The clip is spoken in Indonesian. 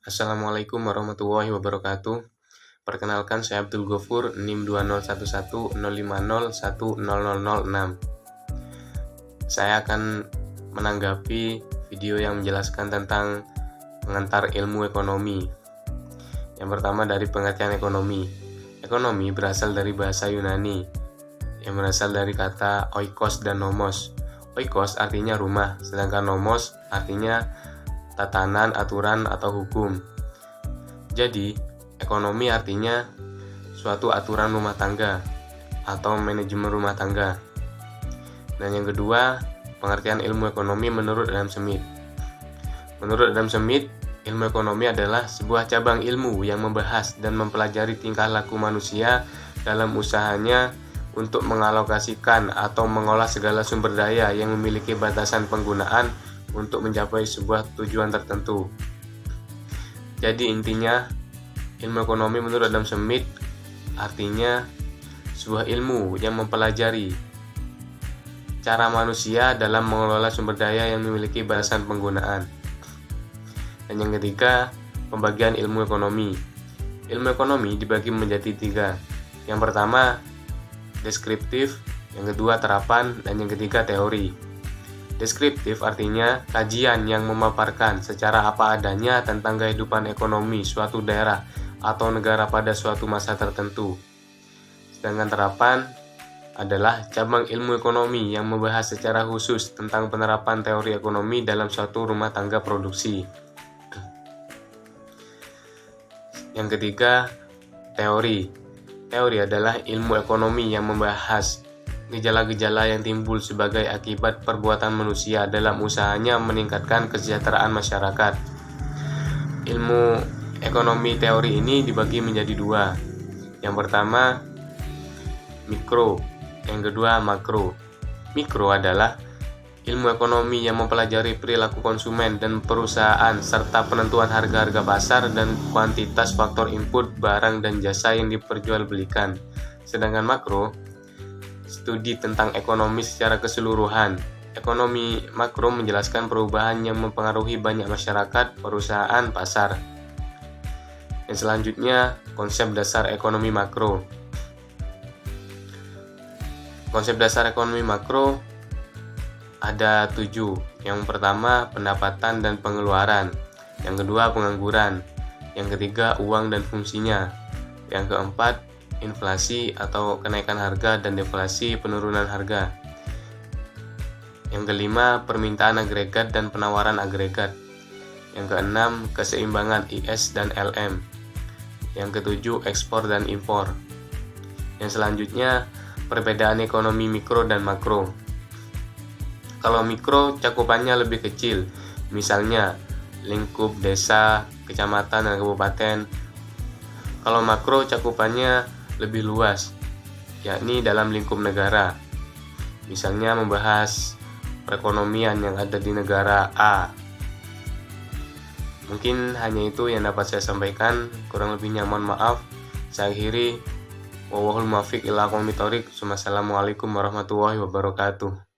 Assalamualaikum warahmatullahi wabarakatuh. Perkenalkan, saya Abdul Ghafur, NIM 20111050100006. Saya akan menanggapi video yang menjelaskan tentang pengantar ilmu ekonomi. Yang pertama, dari pengertian ekonomi. Ekonomi berasal dari bahasa Yunani yang berasal dari kata oikos dan nomos. Oikos artinya rumah, sedangkan nomos artinya tatanan, aturan, atau hukum. Jadi, ekonomi artinya suatu aturan rumah tangga atau manajemen rumah tangga. Dan yang kedua, pengertian ilmu ekonomi menurut Adam Smith. Menurut Adam Smith, ilmu ekonomi adalah sebuah cabang ilmu yang membahas dan mempelajari tingkah laku manusia dalam usahanya untuk mengalokasikan atau mengolah segala sumber daya yang memiliki batasan penggunaan untuk mencapai sebuah tujuan tertentu. Jadi intinya, ilmu ekonomi menurut Adam Smith artinya sebuah ilmu yang mempelajari cara manusia dalam mengelola sumber daya yang memiliki batasan penggunaan. Dan yang ketiga, pembagian ilmu ekonomi. Ilmu ekonomi dibagi menjadi 3. Yang pertama, deskriptif, yang kedua terapan, dan yang ketiga teori. Deskriptif artinya kajian yang memaparkan secara apa adanya tentang kehidupan ekonomi suatu daerah atau negara pada suatu masa tertentu. Sedangkan terapan adalah cabang ilmu ekonomi yang membahas secara khusus tentang penerapan teori ekonomi dalam suatu rumah tangga produksi. Yang ketiga, teori. Teori adalah ilmu ekonomi yang membahas gejala-gejala yang timbul sebagai akibat perbuatan manusia dalam usahanya meningkatkan kesejahteraan masyarakat. Ilmu ekonomi teori ini dibagi menjadi 2. Yang pertama, mikro. Yang kedua, makro. Mikro adalah ilmu ekonomi yang mempelajari perilaku konsumen dan perusahaan serta penentuan harga-harga pasar dan kuantitas faktor input barang dan jasa yang diperjualbelikan. Sedangkan makro, studi tentang ekonomi secara keseluruhan. Ekonomi makro menjelaskan perubahan yang mempengaruhi banyak masyarakat, perusahaan, pasar. Yang selanjutnya, konsep dasar ekonomi makro. Konsep dasar ekonomi makro ada 7. Yang pertama, pendapatan dan pengeluaran. Yang kedua, pengangguran. Yang ketiga, uang dan fungsinya. Yang keempat, inflasi atau kenaikan harga dan deflasi penurunan harga. Yang kelima, permintaan agregat dan penawaran agregat. Yang keenam, keseimbangan IS dan LM. Yang ketujuh, ekspor dan impor. Yang selanjutnya, perbedaan ekonomi mikro dan makro. Kalau mikro cakupannya lebih kecil, misalnya lingkup desa, kecamatan, dan kabupaten. Kalau makro cakupannya lebih luas, yakni dalam lingkup negara. Misalnya membahas perekonomian yang ada di negara A. Mungkin hanya itu yang dapat saya sampaikan, kurang lebihnya mohon maaf. Saya akhiri, wallahul muwaffiq ila aqwamit thoriq. Wassalamualaikum warahmatullahi wabarakatuh.